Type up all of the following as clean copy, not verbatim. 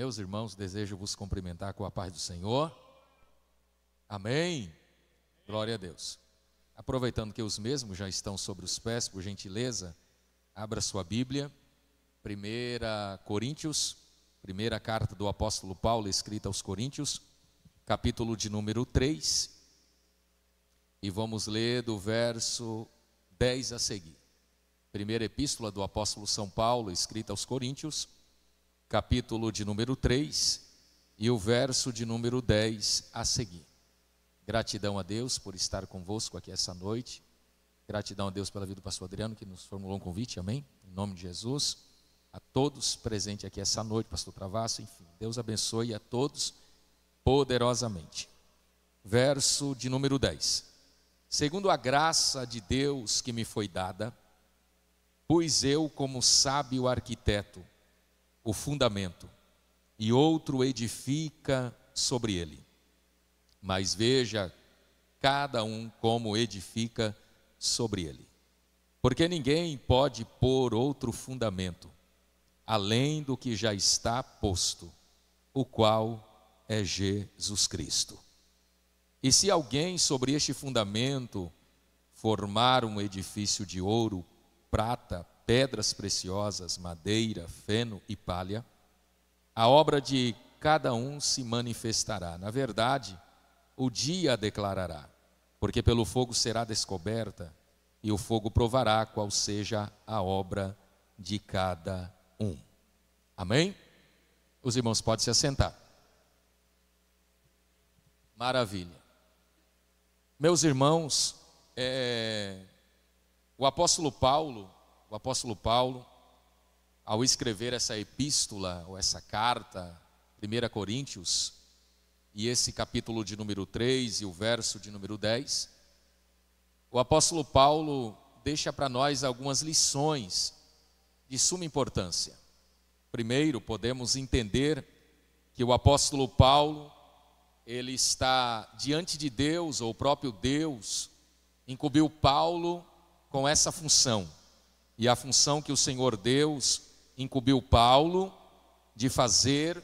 Meus irmãos, desejo vos cumprimentar com a paz do Senhor. Amém. Glória a Deus. Aproveitando que os mesmos já estão sobre os pés, por gentileza, abra sua Bíblia. 1 Coríntios, primeira carta do apóstolo Paulo, escrita aos Coríntios, capítulo de número 3. E vamos ler do verso 10 a seguir. Primeira epístola do apóstolo São Paulo, escrita aos Coríntios, capítulo de número 3 e o verso de número 10 a seguir. Gratidão a Deus por estar convosco aqui essa noite. Gratidão a Deus pela vida do pastor Adriano, que nos formulou um convite, amém? Em nome de Jesus. A todos presentes aqui essa noite, pastor Travasso, enfim. Deus abençoe a todos poderosamente. Verso de número 10. Segundo a graça de Deus que me foi dada, pus eu como sábio arquiteto o fundamento, e outro edifica sobre ele. Mas veja cada um como edifica sobre ele. Porque ninguém pode pôr outro fundamento, além do que já está posto, o qual é Jesus Cristo. E se alguém sobre este fundamento formar um edifício de ouro, prata, pedras preciosas, madeira, feno e palha, a obra de cada um se manifestará. Na verdade, o dia a declarará, porque pelo fogo será descoberta, e o fogo provará qual seja a obra de cada um. Amém? Os irmãos podem se assentar. Maravilha. Meus irmãos, o apóstolo Paulo, ao escrever essa epístola, ou essa carta, 1 Coríntios, e esse capítulo de número 3 e o verso de número 10, o apóstolo Paulo deixa para nós algumas lições de suma importância. Primeiro, podemos entender que o apóstolo Paulo, ele está diante de Deus, ou o próprio Deus incumbiu Paulo com essa função. E a função que o Senhor Deus incumbiu Paulo de fazer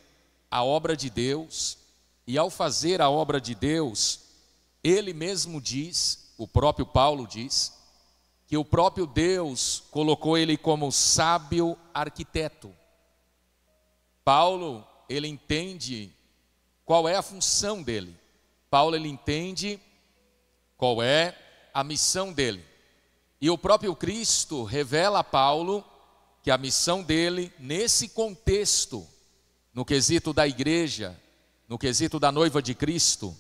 a obra de Deus, e ao fazer a obra de Deus, ele mesmo diz, o próprio Paulo diz, que o próprio Deus colocou ele como sábio arquiteto. Paulo, ele entende qual é a função dele. Paulo, ele entende qual é a missão dele. E o próprio Cristo revela a Paulo que a missão dele, nesse contexto, no quesito da igreja, no quesito da noiva de Cristo,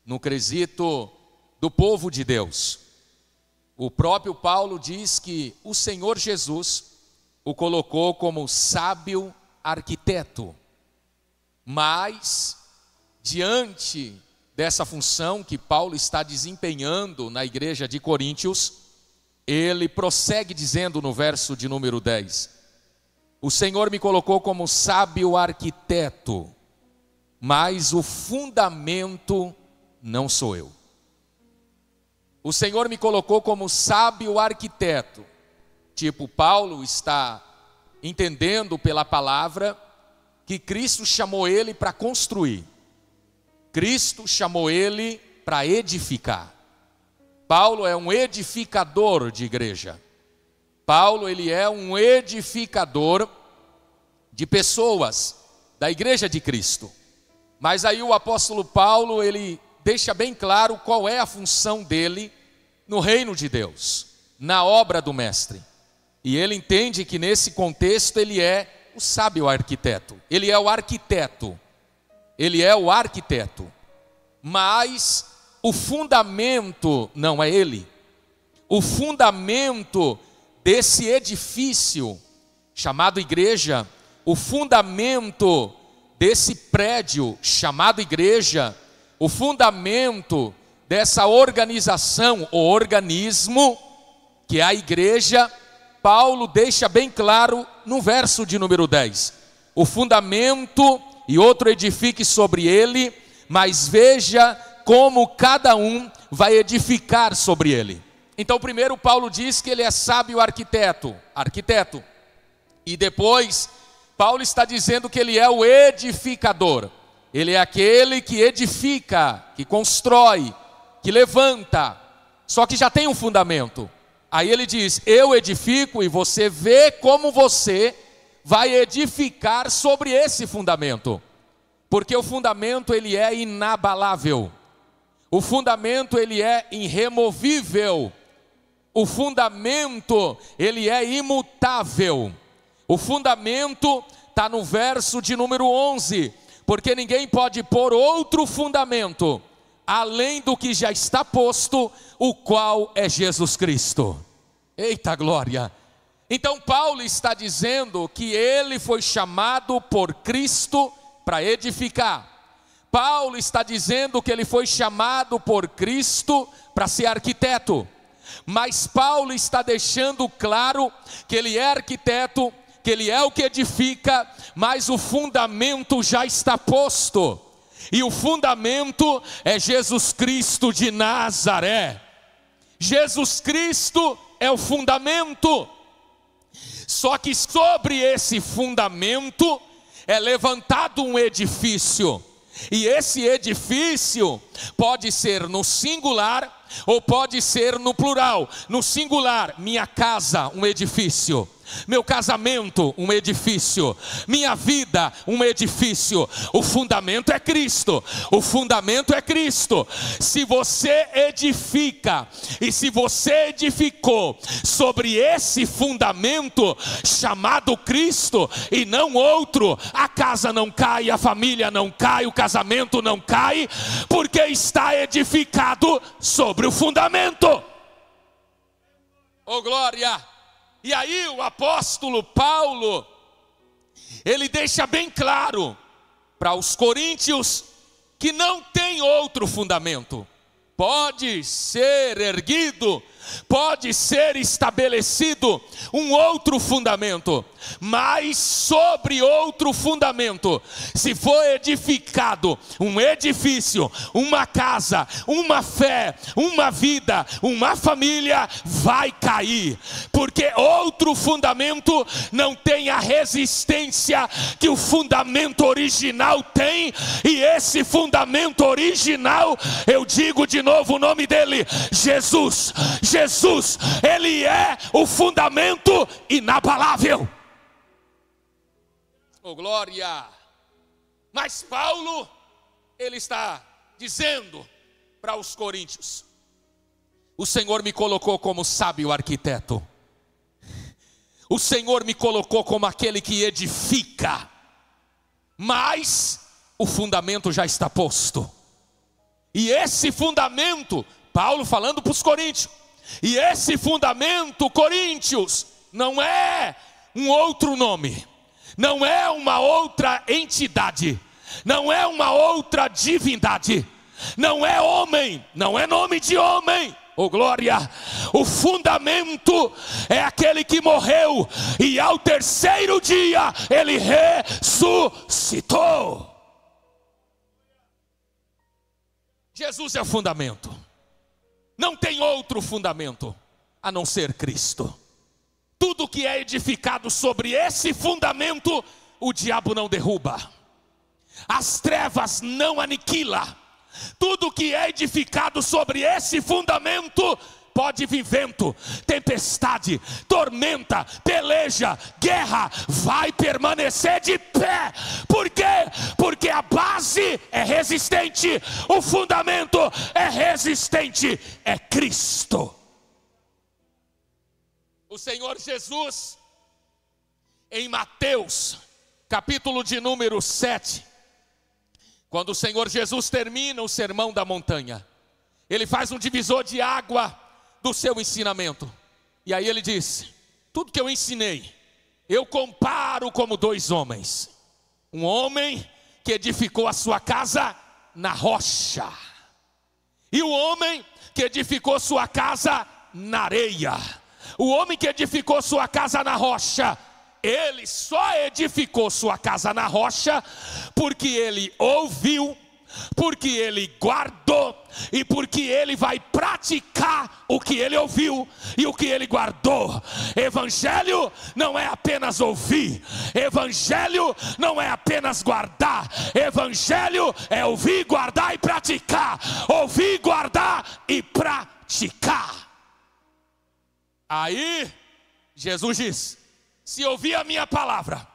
no quesito do povo de Deus, o próprio Paulo diz que o Senhor Jesus o colocou como sábio arquiteto. Mas, diante dessa função que Paulo está desempenhando na igreja de Coríntios, ele prossegue dizendo no verso de número 10: o Senhor me colocou como sábio arquiteto, mas o fundamento não sou eu. O Senhor me colocou como sábio arquiteto. Tipo, Paulo está entendendo pela palavra que Cristo chamou ele para construir. Cristo chamou ele para edificar. Paulo é um edificador de igreja. Paulo, ele é um edificador de pessoas da igreja de Cristo. Mas aí o apóstolo Paulo, ele deixa bem claro qual é a função dele no reino de Deus, na obra do mestre. E ele entende que nesse contexto ele é o sábio arquiteto. Ele é o arquiteto. Ele é o arquiteto. Mas o fundamento não é ele. O fundamento desse edifício chamado igreja, o fundamento desse prédio chamado igreja, o fundamento dessa organização, o organismo que é a igreja, Paulo deixa bem claro no verso de número 10. O fundamento e outro edifique sobre ele, mas veja como cada um vai edificar sobre ele. Então primeiro Paulo diz que ele é sábio arquiteto. E depois Paulo está dizendo que ele é o edificador. Ele é aquele que edifica, que constrói, que levanta. Só que já tem um fundamento. Aí ele diz: eu edifico, e você vê como você vai edificar sobre esse fundamento. Porque o fundamento ele é inabalável. O fundamento ele é irremovível. O fundamento ele é imutável. O fundamento está no verso de número 11. Porque ninguém pode pôr outro fundamento além do que já está posto, o qual é Jesus Cristo. Eita glória! Então Paulo está dizendo que ele foi chamado por Cristo para edificar. Paulo está dizendo que ele foi chamado por Cristo para ser arquiteto. Mas Paulo está deixando claro que ele é arquiteto, que ele é o que edifica, mas o fundamento já está posto. E o fundamento é Jesus Cristo de Nazaré. Jesus Cristo é o fundamento. Só que sobre esse fundamento é levantado um edifício. E esse edifício pode ser no singular ou pode ser no plural. No singular, minha casa, um edifício. Meu casamento, um edifício. Minha vida, um edifício. O fundamento é Cristo. O fundamento é Cristo. Se você edifica, e se você edificou sobre esse fundamento chamado Cristo e não outro, a casa não cai, a família não cai, o casamento não cai, porque está edificado sobre o fundamento. Oh glória! E aí o apóstolo Paulo, ele deixa bem claro para os coríntios que não tem outro fundamento. Pode ser erguido, pode ser estabelecido um outro fundamento, mas sobre outro fundamento, se for edificado um edifício, uma casa, uma fé, uma vida, uma família, vai cair, porque outro fundamento não tem a resistência que o fundamento original tem. E esse fundamento original, eu digo de novo o nome dele: Jesus. Jesus, ele é o fundamento inabalável. Oh glória! Mas Paulo, ele está dizendo para os coríntios: o Senhor me colocou como sábio arquiteto. O Senhor me colocou como aquele que edifica. Mas o fundamento já está posto. E esse fundamento, Paulo falando para os coríntios, e esse fundamento, coríntios, não é um outro nome, não é uma outra entidade, não é uma outra divindade, não é homem, não é nome de homem. Oh glória! O fundamento é aquele que morreu e ao terceiro dia ele ressuscitou. Jesus é o fundamento. Não tem outro fundamento a não ser Cristo. Tudo que é edificado sobre esse fundamento, o diabo não derruba, as trevas não aniquila. Tudo que é edificado sobre esse fundamento, pode vir vento, tempestade, tormenta, peleja, guerra, vai permanecer de pé. Por quê? Porque a base é resistente, o fundamento é resistente, é Cristo. O Senhor Jesus, em Mateus, capítulo de número 7, quando o Senhor Jesus termina o sermão da montanha, ele faz um divisor de água do seu ensinamento. E aí ele diz: tudo que eu ensinei, eu comparo como dois homens. Um homem que edificou a sua casa na rocha, e o homem que edificou sua casa na areia. O homem que edificou sua casa na rocha, ele só edificou sua casa na rocha porque ele ouviu, porque ele guardou e porque ele vai praticar praticar o que ele ouviu e o que ele guardou. Evangelho não é apenas ouvir, evangelho não é apenas guardar, evangelho é ouvir, guardar e praticar. Ouvir, guardar e praticar. Aí Jesus diz: se ouvir a minha palavra,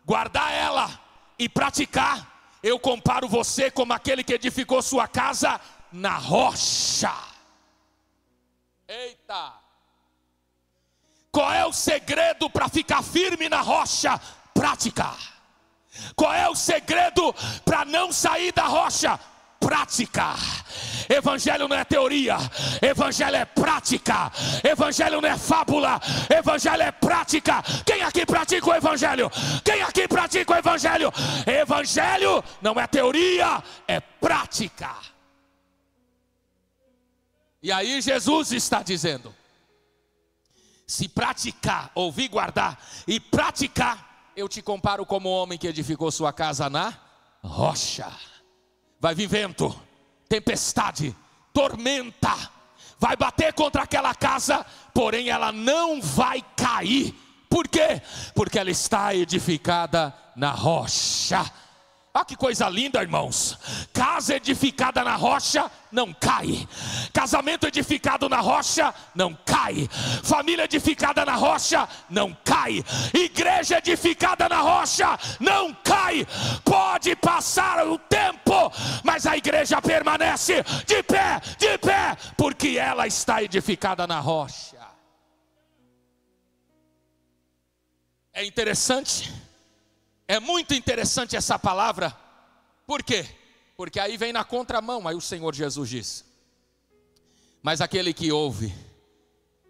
guardar ela e praticar, eu comparo você como aquele que edificou sua casa na rocha. Eita! Qual é o segredo para ficar firme na rocha? Praticar. Qual é o segredo para não sair da rocha? Prática. Evangelho não é teoria, evangelho é prática. Evangelho não é fábula, evangelho é prática. Quem aqui pratica o evangelho? Quem aqui pratica o evangelho? Evangelho não é teoria, é prática. E aí Jesus está dizendo: se praticar, ouvir, guardar e praticar, eu te comparo como homem que edificou sua casa na rocha. Vai vir vento, tempestade, tormenta, vai bater contra aquela casa, porém ela não vai cair. Por quê? Porque ela está edificada na rocha. Olha que coisa linda, irmãos. Casa edificada na rocha não cai. Casamento edificado na rocha não cai. Família edificada na rocha não cai. Igreja edificada na rocha não cai. Pode passar o tempo, mas a igreja permanece de pé, porque ela está edificada na rocha. É interessante. É muito interessante essa palavra. Por quê? Porque aí vem na contramão. Aí o Senhor Jesus diz: mas aquele que ouve,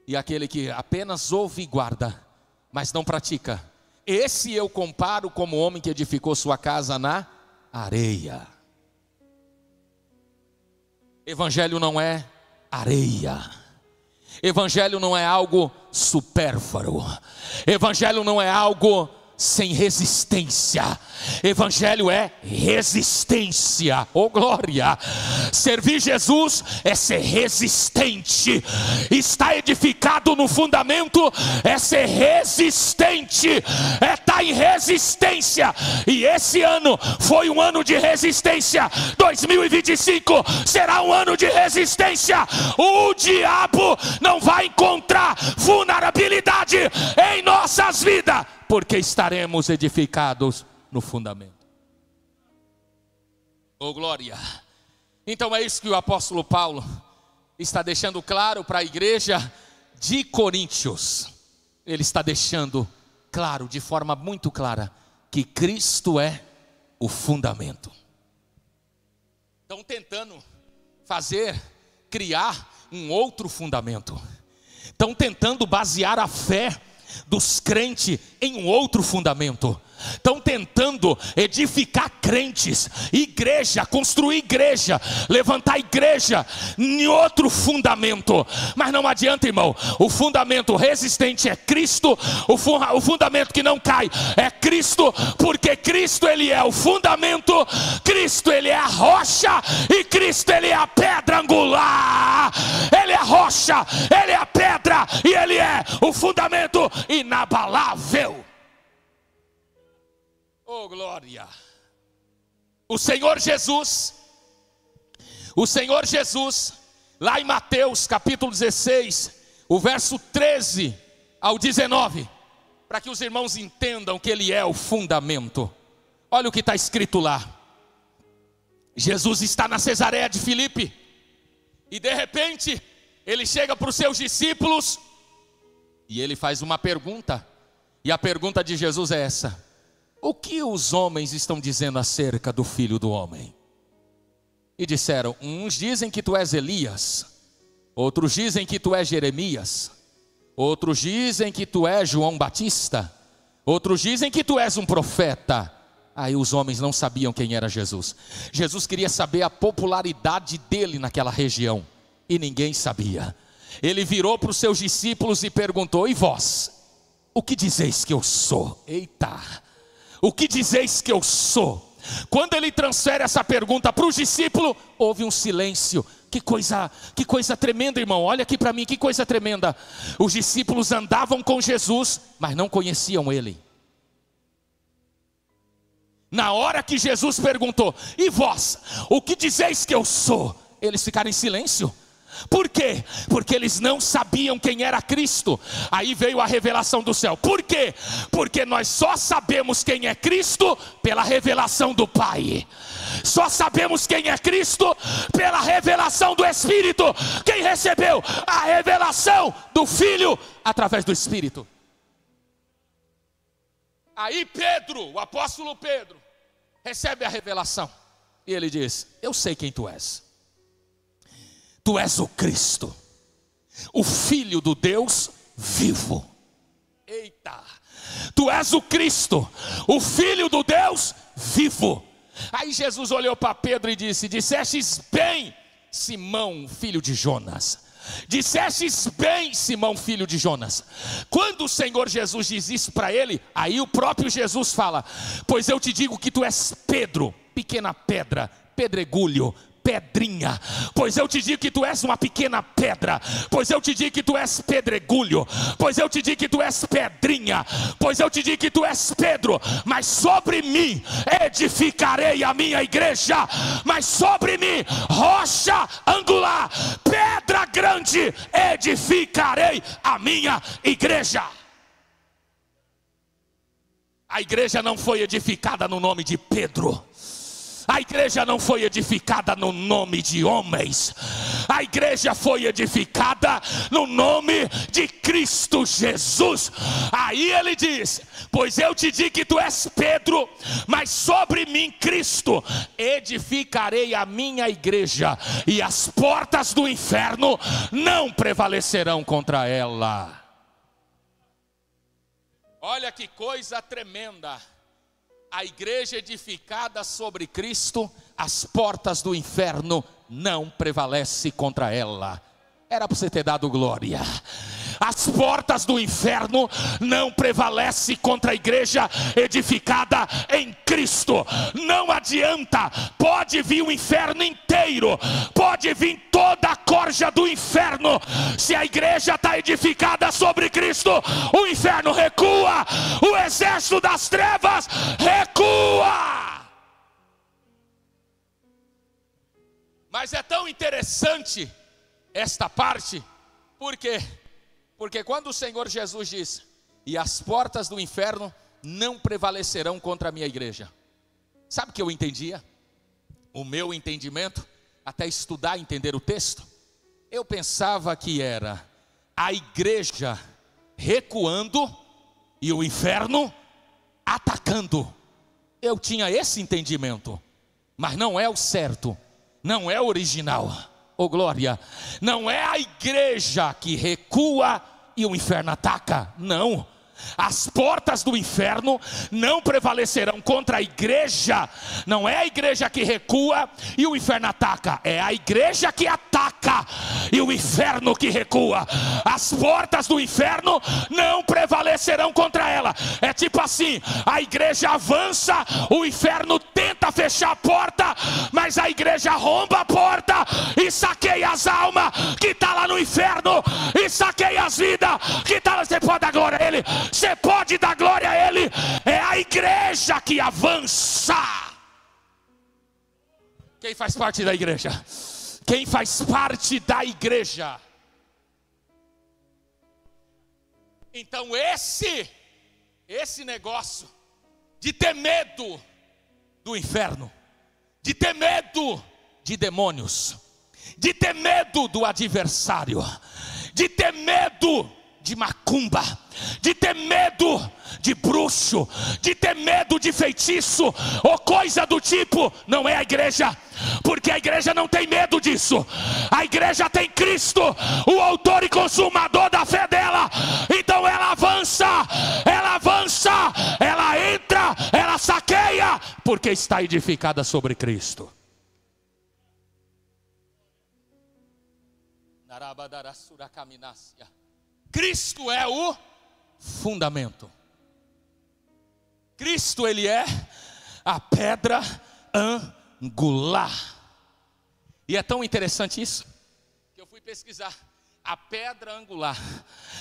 e aquele que apenas ouve e guarda, mas não pratica, esse eu comparo como homem que edificou sua casa na areia. Evangelho não é areia. Evangelho não é algo supérfluo. Evangelho não é algo sem resistência. Evangelho é resistência. Oh glória! Servir Jesus é ser resistente. Estar edificado no fundamento é ser resistente, é estar em resistência. E esse ano foi um ano de resistência. 2025 será um ano de resistência. O diabo não vai encontrar vulnerabilidade em nossas vidas, porque estaremos edificados no fundamento. Oh glória! Então é isso que o apóstolo Paulo está deixando claro para a igreja de Coríntios. Ele está deixando claro, de forma muito clara, que Cristo é o fundamento. Estão tentando criar um outro fundamento. Estão tentando basear a fé dos crentes em um outro fundamento. Estão tentando edificar crentes, igreja, construir igreja, levantar igreja em outro fundamento. Mas não adianta, irmão. O fundamento resistente é Cristo. O fundamento que não cai é Cristo, porque Cristo ele é o fundamento, Cristo ele é a rocha, e Cristo ele é a pedra angular. Ele é a rocha, ele é a pedra, e ele é o fundamento inabalável. Oh glória! O Senhor Jesus, lá em Mateus capítulo 16, o verso 13 ao 19, para que os irmãos entendam que Ele é o fundamento. Olha o que está escrito lá. Jesus está na Cesareia de Filipe, e de repente, Ele chega para os seus discípulos, e Ele faz uma pergunta, e a pergunta de Jesus é essa: o que os homens estão dizendo acerca do Filho do Homem? E disseram: uns dizem que tu és Elias, outros dizem que tu és Jeremias, outros dizem que tu és João Batista, outros dizem que tu és um profeta. Aí os homens não sabiam quem era Jesus. Jesus queria saber a popularidade dele naquela região, e ninguém sabia. Ele virou para os seus discípulos e perguntou: e vós, o que dizeis que eu sou? Eita! O que dizeis que eu sou? Quando ele transfere essa pergunta para os discípulos, houve um silêncio. Que coisa tremenda, irmão. Olha aqui para mim, que coisa tremenda. Os discípulos andavam com Jesus, mas não conheciam Ele. Na hora que Jesus perguntou: e vós, o que dizeis que eu sou? Eles ficaram em silêncio. Por quê? Porque eles não sabiam quem era Cristo. Aí veio a revelação do céu. Por quê? Porque nós só sabemos quem é Cristo pela revelação do Pai. Só sabemos quem é Cristo pela revelação do Espírito. Quem recebeu a revelação do Filho através do Espírito. Aí Pedro, o apóstolo Pedro, recebe a revelação. E ele diz: eu sei quem tu és. Tu és o Cristo, o Filho do Deus vivo. Eita! Tu és o Cristo, o Filho do Deus vivo. Aí Jesus olhou para Pedro e disse: dissestes bem, Simão, filho de Jonas. Dissestes bem, Simão, filho de Jonas. Quando o Senhor Jesus diz isso para ele, aí o próprio Jesus fala: pois eu te digo que tu és Pedro, pequena pedra, pedregulho, pedrinha. Pois eu te digo que tu és uma pequena pedra. Pois eu te digo que tu és pedregulho. Pois eu te digo que tu és pedrinha. Pois eu te digo que tu és Pedro. Mas sobre mim edificarei a minha igreja. Mas sobre mim, rocha angular, pedra grande, edificarei a minha igreja. A igreja não foi edificada no nome de Pedro. A igreja não foi edificada no nome de homens. A igreja foi edificada no nome de Cristo Jesus. Aí ele diz: pois eu te digo que tu és Pedro, mas sobre mim, Cristo, edificarei a minha igreja, e as portas do inferno não prevalecerão contra ela. Olha que coisa tremenda. A igreja edificada sobre Cristo, as portas do inferno não prevalecem contra ela. Era para você ter dado glória. As portas do inferno não prevalecem contra a igreja edificada em Cristo. Não adianta, pode vir o inferno inteiro, pode vir toda a corja do inferno. Se a igreja está edificada sobre Cristo, o inferno recua, o exército das trevas recua. Mas é tão interessante esta parte, por quê? Porque quando o Senhor Jesus diz: e as portas do inferno não prevalecerão contra a minha igreja, sabe o que eu entendia? O meu entendimento, até estudar e entender o texto, eu pensava que era a igreja recuando e o inferno atacando. Eu tinha esse entendimento, mas não é o certo, não é o original. Oh glória, não é a igreja que recua e o inferno ataca, não. As portas do inferno não prevalecerão contra a igreja. Não é a igreja que recua e o inferno ataca, é a igreja que ataca e o inferno que recua. As portas do inferno não prevalecerão contra ela. É tipo assim, a igreja avança, o inferno tenta fechar a porta, mas a igreja arromba a porta e saqueia as almas que estão lá no inferno, e saqueia as vidas que estão lá. Você pode dar glória a Ele? Você pode dar glória a Ele? É a igreja que avança. Quem faz parte da igreja? Quem faz parte da igreja? Então esse negócio de ter medo do inferno, de ter medo de demônios, de ter medo do adversário, de ter medo de macumba, de ter medo de bruxo, de ter medo de feitiço ou coisa do tipo, não é a igreja, porque a igreja não tem medo disso. A igreja tem Cristo, o autor e consumador da fé dela. Então ela avança, ela entra, ela saqueia, porque está edificada sobre Cristo. Cristo é o fundamento. Cristo, Ele é a pedra angular. E é tão interessante isso, que eu fui pesquisar. A pedra angular,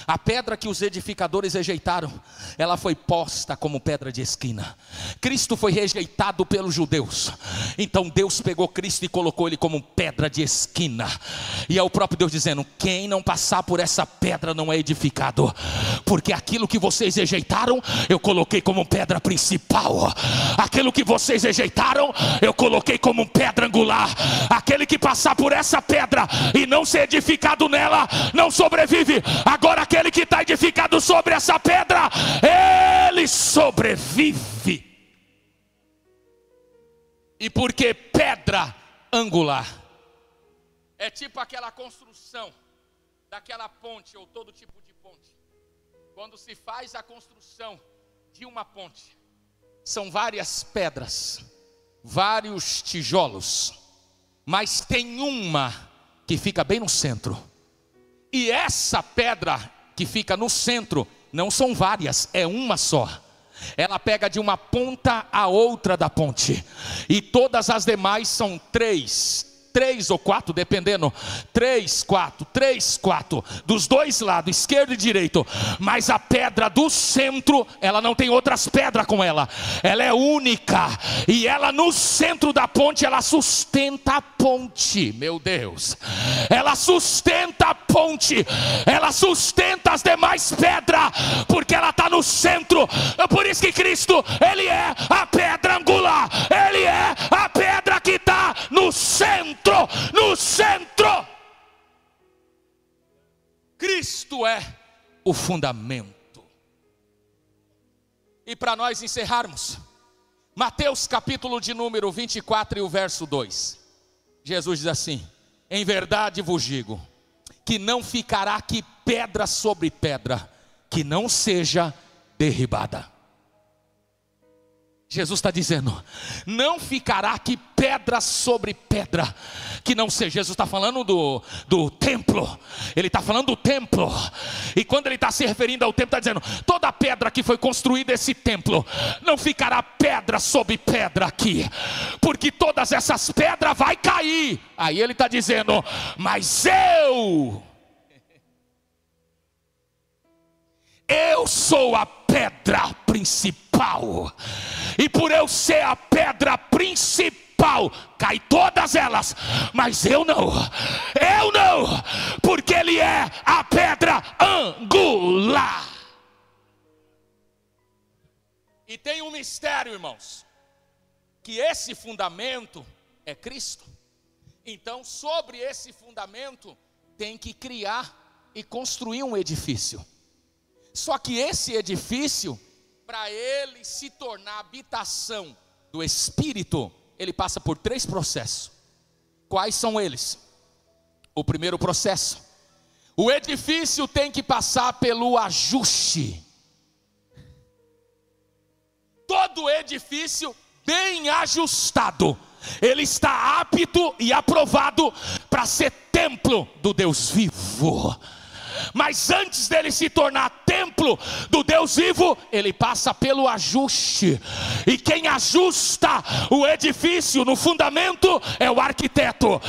a pedra que os edificadores rejeitaram, ela foi posta como pedra de esquina. Cristo foi rejeitado pelos judeus, então Deus pegou Cristo e colocou ele como pedra de esquina. E é o próprio Deus dizendo: quem não passar por essa pedra não é edificado, porque aquilo que vocês rejeitaram, eu coloquei como pedra principal. Aquilo que vocês rejeitaram, eu coloquei como pedra angular. Aquele que passar por essa pedra e não ser edificado nela, não sobrevive. Agora aquele que está edificado sobre essa pedra, ele sobrevive. E por que pedra angular? É tipo aquela construção daquela ponte, ou todo tipo de ponte. Quando se faz a construção de uma ponte, são várias pedras, vários tijolos, mas tem uma que fica bem no centro. E essa pedra que fica no centro, não são várias, é uma só. Ela pega de uma ponta a outra da ponte. E todas as demais são três ou quatro, dependendo, 3, 4, dos dois lados, esquerdo e direito. Mas a pedra do centro, ela não tem outras pedras com ela, ela é única. E ela no centro da ponte, ela sustenta a ponte. Meu Deus, ela sustenta a ponte, ela sustenta as demais pedras, porque ela está no centro. Por isso que Cristo, ele é a pedra angular, ele é a pedra que está no centro. No centro, Cristo é o fundamento. E para nós encerrarmos, Mateus capítulo de número 24 e o verso 2, Jesus diz assim: em verdade vos digo, que não ficará aqui pedra sobre pedra, que não seja derribada. Jesus está dizendo, não ficará aqui pedra sobre pedra, que não seja. Jesus está falando do templo, ele está falando do templo. E quando ele está se referindo ao templo, está dizendo, toda pedra que foi construída esse templo, não ficará pedra sobre pedra aqui, porque todas essas pedras vai cair. Aí ele está dizendo, mas eu sou a pedra principal, e por eu ser a pedra principal, cai todas elas, mas eu não, porque ele é a pedra angular. E tem um mistério, irmãos, que esse fundamento é Cristo. Então sobre esse fundamento tem que criar e construir um edifício. Só que esse edifício, para ele se tornar habitação do Espírito, ele passa por 3 processos. Quais são eles? O primeiro processo, o edifício tem que passar pelo ajuste. Todo edifício bem ajustado, ele está apto e aprovado para ser templo do Deus vivo. Mas antes dele se tornar templo do Deus vivo, ele passa pelo ajuste. E quem ajusta o edifício no fundamento é o arquiteto.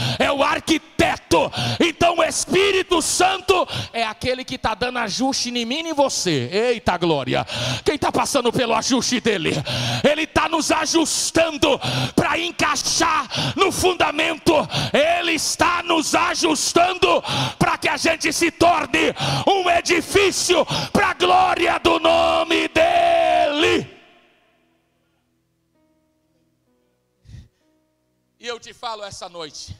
Então o Espírito Santo é aquele que está dando ajuste em mim e em você. Eita glória! Quem está passando pelo ajuste dele? Ele está nos ajustando para encaixar no fundamento. Ele está nos ajustando para que a gente se torne um edifício para a glória do nome dele. E eu te falo essa noite,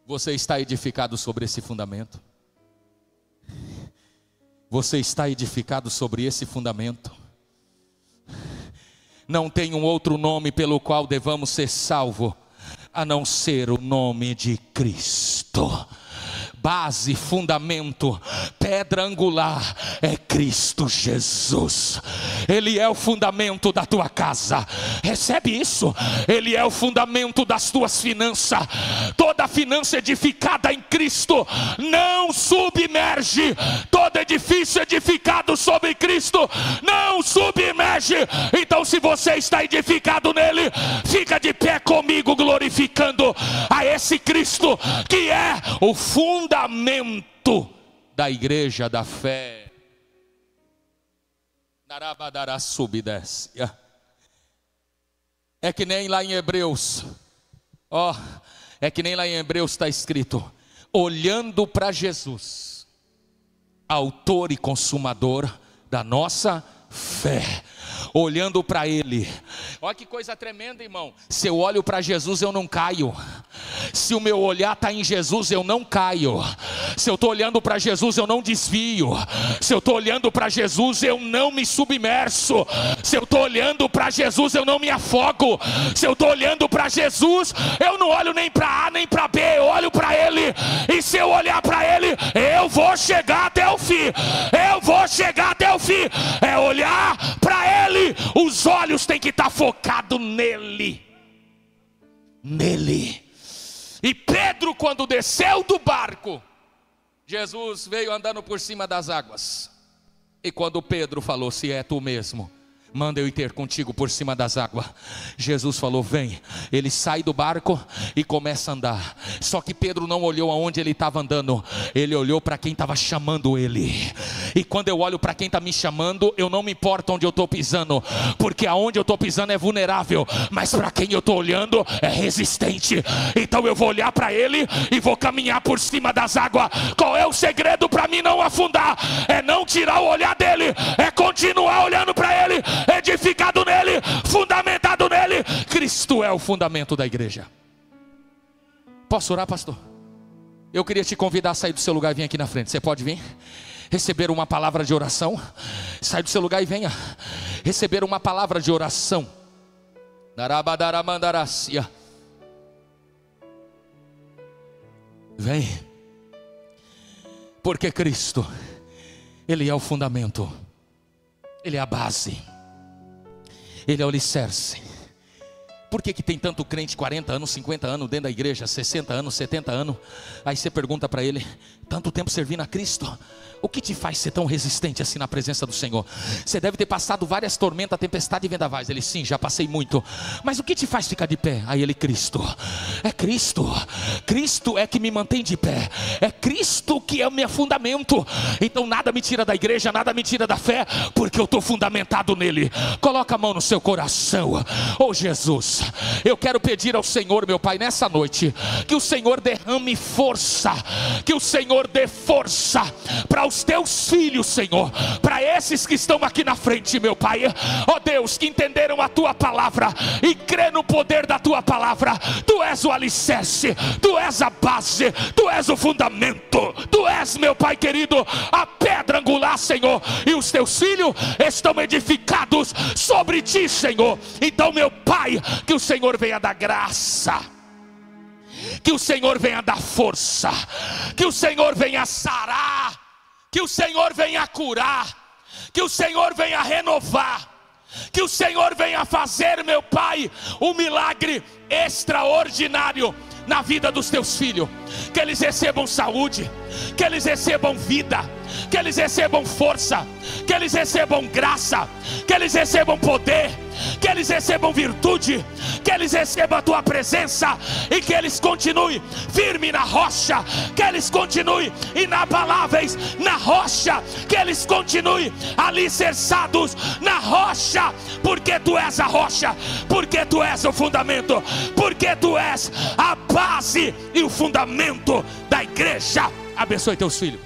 você está edificado sobre esse fundamento? Você está edificado sobre esse fundamento? Não tem um outro nome pelo qual devamos ser salvos, a não ser o nome de Cristo. Base, fundamento, pedra angular é Cristo Jesus. Ele é o fundamento da tua casa. Recebe isso? Ele é o fundamento das tuas finanças. Toda finança edificada em Cristo não submerge. Todo edifício edificado sobre Cristo não submerge. Então se você está edificado nele, fica de pé comigo. comigo glorificando a esse Cristo que é o fundamento da igreja da fé. É que nem lá em Hebreus, é que nem lá em Hebreus está escrito: olhando para Jesus, autor e consumador da nossa fé. Olhando para Ele. Olha que coisa tremenda, irmão. Se eu olho para Jesus, eu não caio. Se o meu olhar está em Jesus, eu não caio. Se eu estou olhando para Jesus, eu não desvio. Se eu estou olhando para Jesus, eu não me submerso. Se eu estou olhando para Jesus, eu não me afogo. Se eu estou olhando para Jesus, eu não olho nem para A nem para B, eu olho para Ele. E se eu olhar para Ele, eu vou chegar até o fim. Eu vou chegar até o fim. É olhar para Ele. Os olhos têm que estar focados nele. Nele. E Pedro, quando desceu do barco, Jesus veio andando por cima das águas. E quando Pedro falou: se é tu mesmo, manda eu ir ter contigo por cima das águas, Jesus falou: vem. Ele sai do barco e começa a andar. Só que Pedro não olhou aonde ele estava andando, ele olhou para quem estava chamando ele. E quando eu olho para quem está me chamando, eu não me importo onde eu estou pisando, porque aonde eu estou pisando é vulnerável, mas para quem eu estou olhando é resistente. Então eu vou olhar para ele e vou caminhar por cima das águas. Qual é o segredo para mim não afundar? É não tirar o olhar dele, é continuar olhando para ele, edificado nele, fundamentado nele. Cristo é o fundamento da igreja. Posso orar, pastor? Eu queria te convidar a sair do seu lugar e vir aqui na frente. Você pode vir? Receber uma palavra de oração. Sai do seu lugar e venha receber uma palavra de oração. Vem. Porque Cristo, Ele é o fundamento, Ele é a base, Ele é o alicerce. Por que tem tanto crente, 40 anos, 50 anos dentro da igreja, 60 anos, 70 anos? Aí você pergunta para ele: tanto tempo servindo a Cristo, o que te faz ser tão resistente assim na presença do Senhor? Você deve ter passado várias tormentas, tempestade e vendavais. Ele: sim, já passei muito. Mas o que te faz ficar de pé? Aí ele: Cristo. É Cristo. Cristo é que me mantém de pé. É Cristo que é o meu fundamento. Então nada me tira da igreja, nada me tira da fé, porque eu estou fundamentado nele. Coloca a mão no seu coração. Oh Jesus, eu quero pedir ao Senhor, meu Pai, nessa noite, que o Senhor derrame força, que o Senhor dê força para os teus filhos, Senhor, para esses que estão aqui na frente, meu Pai. Ó Deus, que entenderam a tua palavra e crê no poder da tua palavra. Tu és o alicerce, tu és a base, tu és o fundamento, tu és, meu Pai querido, a pedra angular, Senhor, e os teus filhos estão edificados sobre ti, Senhor. Então, meu Pai, que o Senhor venha dar graça, que o Senhor venha dar força, que o Senhor venha sarar, que o Senhor venha curar, que o Senhor venha renovar, que o Senhor venha fazer, meu Pai, um milagre extraordinário na vida dos teus filhos. Que eles recebam saúde, que eles recebam vida, que eles recebam força, que eles recebam graça, que eles recebam poder, que eles recebam virtude, que eles recebam a tua presença, e que eles continuem firmes na rocha, que eles continuem inabaláveis na rocha, que eles continuem alicerçados na rocha, porque tu és a rocha, porque tu és o fundamento, porque tu és a base e o fundamento da igreja. Abençoe teus filhos.